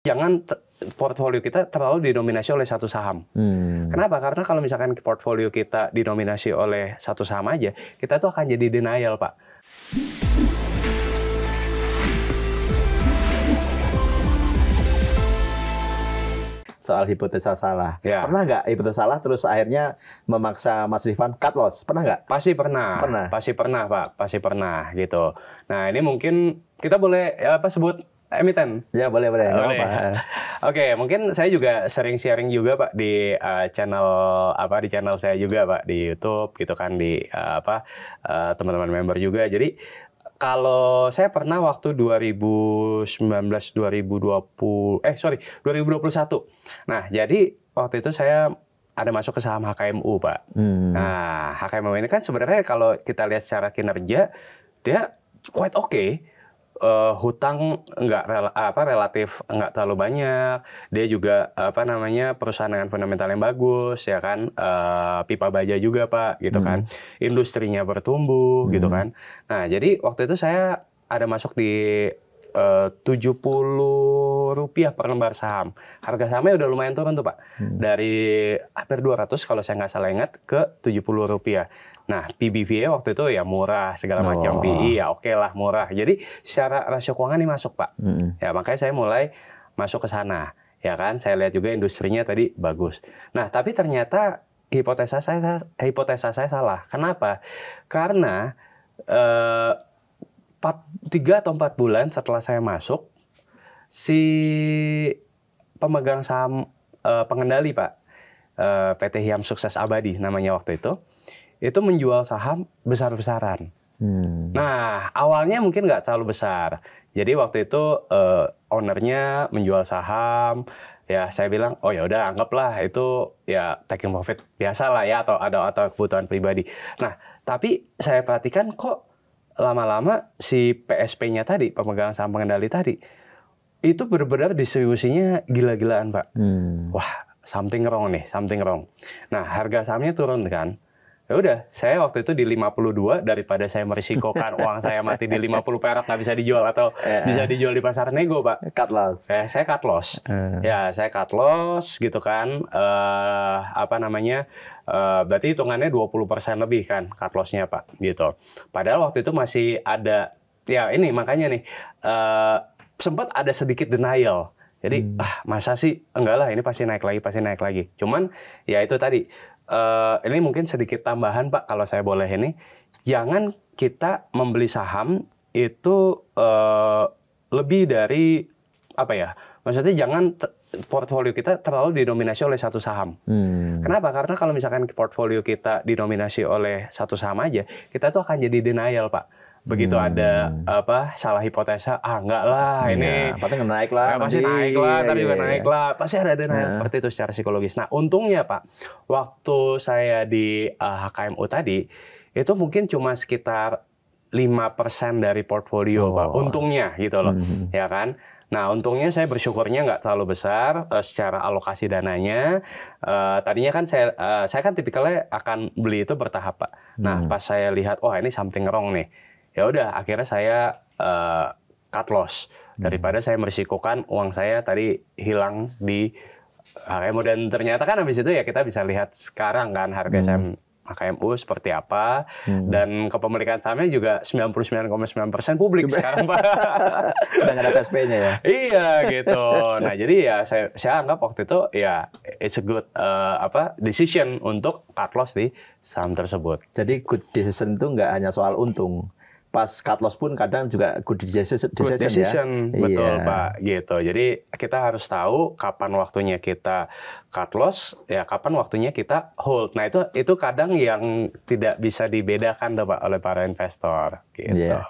jangan portfolio kita terlalu didominasi oleh satu saham. Kenapa? Karena kalau misalkan portfolio kita didominasi oleh satu saham aja, kita tuh akan jadi denial, Pak. Soal hipotesa salah. Ya. Pernah nggak hipotesa salah terus akhirnya memaksa Mas Rifan cut loss? Pernah nggak? Pasti pernah. Pasti pernah, Pak. Pasti pernah gitu. Nah, ini mungkin kita boleh sebut emiten. Ya, boleh. Nggak apa-apa. Oke, mungkin saya juga sering sharing juga, Pak, di di channel saya juga, Pak, di YouTube gitu kan, di teman-teman member juga. Jadi kalau saya pernah waktu 2021. Nah, jadi waktu itu saya ada masuk ke saham HKMU, Pak. Nah, HKMU ini kan sebenarnya kalau kita lihat secara kinerja, dia quite okay. Hutang relatif nggak terlalu banyak. Dia juga perusahaan dengan fundamental yang bagus, ya kan. Pipa baja juga, Pak, gitu kan. Industrinya bertumbuh, gitu kan. Nah, jadi waktu itu saya ada masuk di Rp70 per lembar saham. Harga sahamnya udah lumayan turun tuh, Pak. Dari hampir 200 kalau saya nggak salah ingat ke Rp70. Nah, PBV-nya waktu itu ya murah, segala macam. PE ya oke lah, murah. Jadi secara rasio keuangan ini masuk, Pak. Ya, makanya saya mulai masuk ke sana. Ya kan, saya lihat juga industrinya tadi bagus. Nah, tapi ternyata hipotesa saya salah. Kenapa? Karena 3 atau 4 bulan setelah saya masuk, si pemegang saham pengendali, Pak, PT Hyam Sukses Abadi namanya waktu itu menjual saham besar-besaran. Nah, awalnya mungkin nggak terlalu besar. Jadi waktu itu ownernya menjual saham, ya saya bilang, oh ya udah anggaplah itu ya taking profit biasa lah ya, atau kebutuhan pribadi. Nah, tapi saya perhatikan kok lama-lama si PSP-nya tadi, pemegang saham pengendali tadi, itu benar-benar distribusinya gila-gilaan, Pak. Wah, something wrong. Nah, harga sahamnya turun kan. Ya udah, saya waktu itu di 52, daripada saya merisikokan uang saya mati di 50 perak nggak bisa dijual atau bisa dijual di pasar nego, Pak. Cut loss. Saya cut loss. Ya, saya cut loss gitu kan. Berarti hitungannya 20% lebih kan cut loss-nya, Pak, gitu. Padahal waktu itu masih ada, ya ini makanya nih, sempat ada sedikit denial. Jadi, masa sih? Enggak lah, ini pasti naik lagi. Cuman, ya itu tadi, ini mungkin sedikit tambahan, Pak, kalau saya boleh ini. Jangan kita membeli saham itu lebih dari, maksudnya jangan portfolio kita terlalu didominasi oleh satu saham. Kenapa? Karena kalau misalkan portfolio kita didominasi oleh satu saham aja, kita tuh akan jadi denial, Pak. Begitu ada salah hipotesa, enggak lah ini pasti naik lah, pasti naik lah, tapi juga naik lah, pasti ada denial seperti itu secara psikologis. Nah, untungnya, Pak, waktu saya di HKMU tadi itu mungkin cuma sekitar 5% dari portfolio, Pak. Untungnya gitu loh, ya kan. Nah, untungnya saya bersyukurnya nggak terlalu besar secara alokasi dananya. Tadinya kan saya kan tipikalnya akan beli itu bertahap, Pak. Nah, pas saya lihat, ini something wrong nih. Ya udah, akhirnya saya cut loss daripada saya merisikokan uang saya tadi hilang di HKMU. Dan ternyata kan habis itu ya kita bisa lihat sekarang kan harga saham HKMU seperti apa, dan kepemilikan sahamnya juga 99,9% publik sekarang, Pak. Udah nggak ada PSP-nya ya? Iya gitu. Nah, jadi ya saya anggap waktu itu ya it's a good decision untuk cut loss di saham tersebut. Jadi good decision itu nggak hanya soal untung. Pas cut loss pun kadang juga good decision ya. Betul, Pak, gitu. Jadi kita harus tahu kapan waktunya kita cut loss, ya kapan waktunya kita hold. Nah, itu kadang yang tidak bisa dibedakan, Pak, oleh para investor gitu.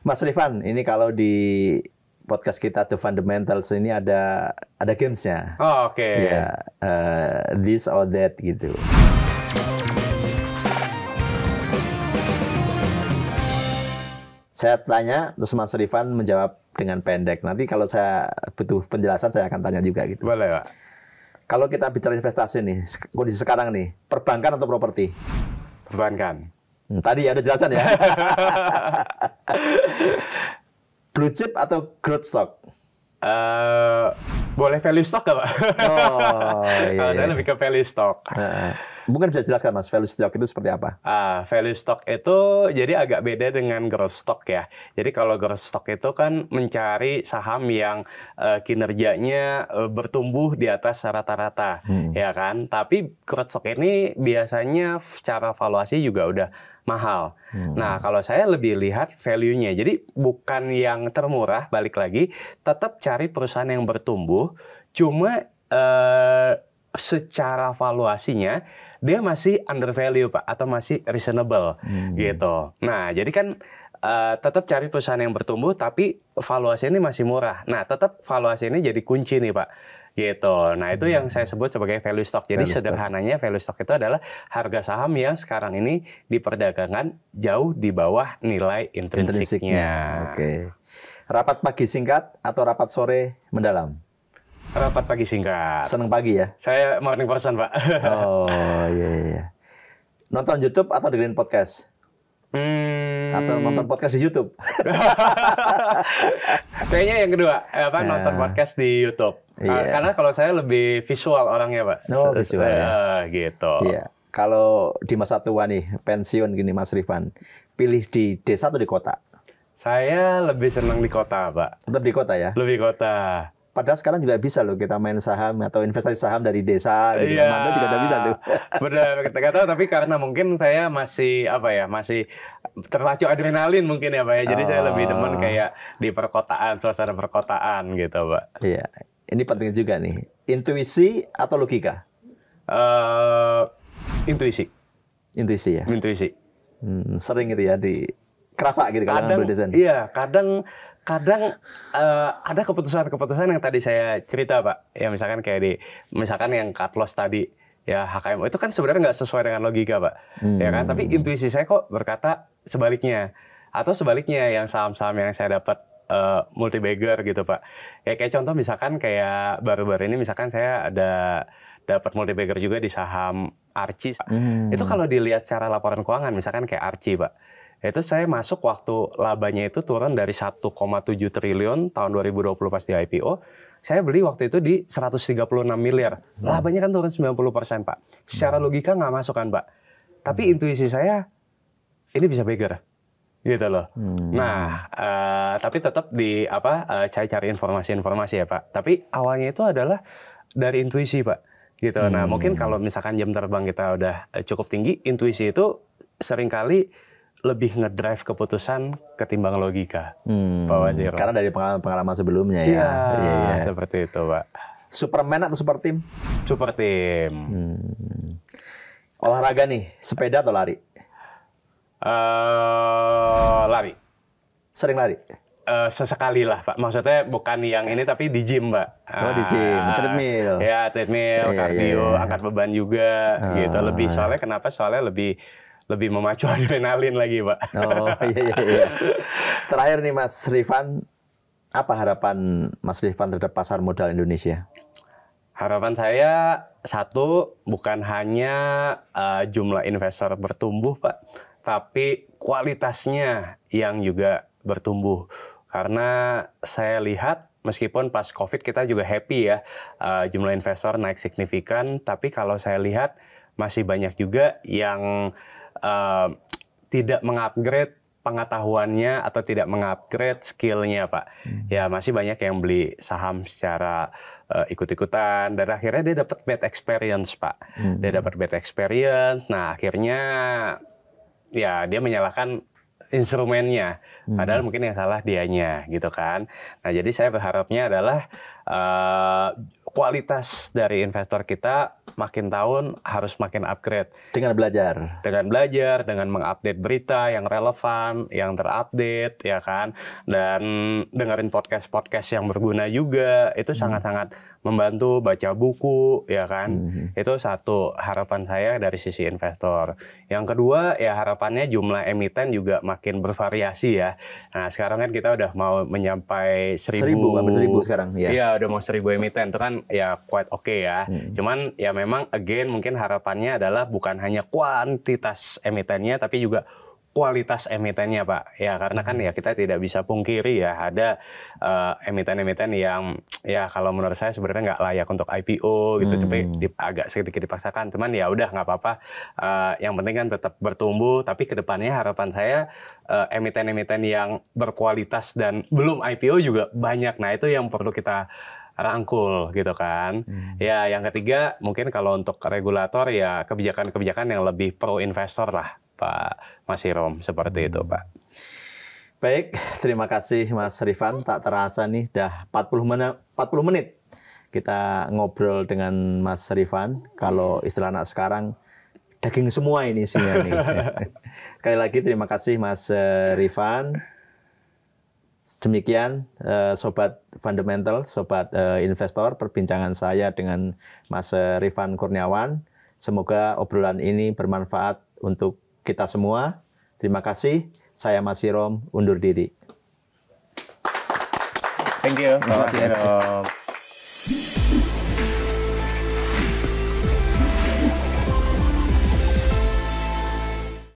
Mas Rifan, ini kalau di podcast kita The Fundamentals ini ada games-nya. Oke. Ya, this or that gitu. Saya tanya, terus Mas Rifan menjawab dengan pendek. Nanti kalau saya butuh penjelasan, saya akan tanya juga gitu. Boleh, Pak. Kalau kita bicara investasi nih, kondisi sekarang nih, perbankan atau properti? Perbankan. Tadi ada jelasan ya. Blue chip atau growth stock? Boleh value stock nggak Pak? Oh, Kalau saya lebih ke value stock. Mungkin bisa jelaskan Mas, value stock itu seperti apa? Value stock itu jadi agak beda dengan growth stock ya. Jadi kalau growth stock itu kan mencari saham yang kinerjanya bertumbuh di atas rata-rata, ya kan. Tapi growth stock ini biasanya secara valuasi juga udah mahal. Nah, kalau saya lebih lihat value-nya. Jadi bukan yang termurah, balik lagi, tetap cari perusahaan yang bertumbuh, cuma secara valuasinya dia masih undervalue Pak, atau masih reasonable gitu. Nah, jadi kan tetap cari perusahaan yang bertumbuh tapi valuasi ini masih murah. Nah, tetap valuasi ini jadi kunci nih Pak. Gitu. Nah, itu yang saya sebut sebagai value stock. Jadi sederhananya value stock itu adalah harga saham yang sekarang ini diperdagangkan jauh di bawah nilai intrinsiknya. Oke. Rapat pagi singkat atau rapat sore mendalam? Rapat pagi singkat. Seneng pagi ya? Saya morning person, Pak. Oh, iya. Nonton YouTube atau dengerin podcast? Atau nonton podcast di YouTube? Kayaknya yang kedua, nonton podcast di YouTube. Karena kalau saya lebih visual orangnya, Pak. Oh, visual ya. Gitu. Iya. Kalau di masa tua nih, pensiun gini Mas Rifan, pilih di desa atau di kota? Saya lebih senang di kota, Pak. Tetap di kota ya? Lebih kota. Padahal sekarang juga bisa loh kita main saham atau investasi saham dari desa, gitu. Mantu juga udah bisa tuh. Benar, kita tahu, tapi karena mungkin saya masih masih terpacu adrenalin mungkin ya Pak ya. Jadi saya lebih demen kayak di perkotaan, suasana perkotaan gitu Pak. Iya, ini penting juga nih. Intuisi atau logika? Intuisi. Intuisi ya. Intuisi. Sering gitu ya kerasa gitu kalau ngambil desain. Iya, kadang ada keputusan-keputusan yang tadi saya cerita Pak, ya misalkan kayak misalkan yang cut loss tadi, ya HKMO itu kan sebenarnya nggak sesuai dengan logika Pak, ya kan? Tapi intuisi saya kok berkata sebaliknya, atau sebaliknya yang saham-saham yang saya dapat multi bagger gitu Pak. Ya kayak contoh misalkan kayak baru-baru ini misalkan saya ada dapat multi bagger juga di saham Archie. Itu kalau dilihat secara laporan keuangan misalkan kayak Archie Pak. Itu saya masuk waktu labanya itu turun dari 1,7 triliun tahun 2020 pas di IPO. Saya beli waktu itu di 136 miliar. Labanya kan turun 90% Pak. Secara logika nggak masuk kan Pak. Tapi intuisi saya, ini bisa bagger. Gitu loh. Nah, tapi tetap saya cari informasi-informasi ya Pak. Tapi awalnya itu adalah dari intuisi Pak. Gitu. Nah, mungkin kalau misalkan jam terbang kita udah cukup tinggi, intuisi itu seringkali lebih ngedrive keputusan ketimbang logika. Pak Wajiro. Karena dari pengalaman sebelumnya ya. Iya, seperti itu, Pak. Superman atau super team? Super team. Olahraga nih, sepeda atau lari? Lari. Sering lari? Sesekali lah, Pak. Maksudnya bukan yang ini, tapi di gym, Pak. Oh, di gym. Treadmill? Ya, treadmill, kardio, angkat beban juga. Gitu. Soalnya kenapa? Soalnya lebih memacu adrenalin lagi, Pak. Oh, iya. Terakhir nih, Mas Rifan. Apa harapan Mas Rifan terhadap pasar modal Indonesia? Harapan saya, satu, bukan hanya jumlah investor bertumbuh, Pak. Tapi kualitasnya yang juga bertumbuh. Karena saya lihat, meskipun pas COVID kita juga happy ya, jumlah investor naik signifikan. Tapi kalau saya lihat, masih banyak juga yang tidak mengupgrade pengetahuannya atau tidak mengupgrade skillnya Pak. Ya masih banyak yang beli saham secara ikut-ikutan dan akhirnya dia dapat bad experience Pak. Dia dapat bad experience. Nah akhirnya ya dia menyalahkan instrumennya. Padahal mungkin yang salah dianya gitu kan. Nah jadi saya berharapnya adalah kualitas dari investor kita makin tahun harus makin upgrade. Dengan belajar, dengan mengupdate berita yang relevan, yang terupdate, ya kan. Dan dengerin podcast-podcast yang berguna juga, itu sangat-sangat membantu. Baca buku, ya kan. Itu satu harapan saya dari sisi investor. Yang kedua, ya harapannya jumlah emiten juga makin bervariasi ya. Nah sekarang kan kita udah mau menyampai 1.000 sekarang ya. Iya udah mau 1.000 emiten itu kan ya quite oke ya. Cuman ya memang again mungkin harapannya adalah bukan hanya kuantitas emitennya tapi juga kualitas emitennya Pak. Ya karena kan ya kita tidak bisa pungkiri ya ada emiten-emiten yang ya kalau menurut saya sebenarnya nggak layak untuk IPO gitu, tapi agak sedikit dipaksakan. Cuman ya udah nggak apa-apa. Yang penting kan tetap bertumbuh. Tapi kedepannya harapan saya emiten-emiten yang berkualitas dan belum IPO juga banyak. Nah itu yang perlu kita rangkul gitu kan. Ya yang ketiga mungkin kalau untuk regulator ya kebijakan-kebijakan yang lebih pro investor lah Pak Mas Hirom, seperti itu Pak. Baik, terima kasih Mas Rifan. Tak terasa nih udah 40 menit kita ngobrol dengan Mas Rifan. Kalau istilah anak sekarang daging semua ini isinya nih. Sekali lagi terima kasih Mas Rifan. Demikian Sobat Fundamental, Sobat Investor, perbincangan saya dengan Mas Rifan Kurniawan. Semoga obrolan ini bermanfaat untuk kita semua. Terima kasih. Saya Mas Hirom, undur diri. Thank you.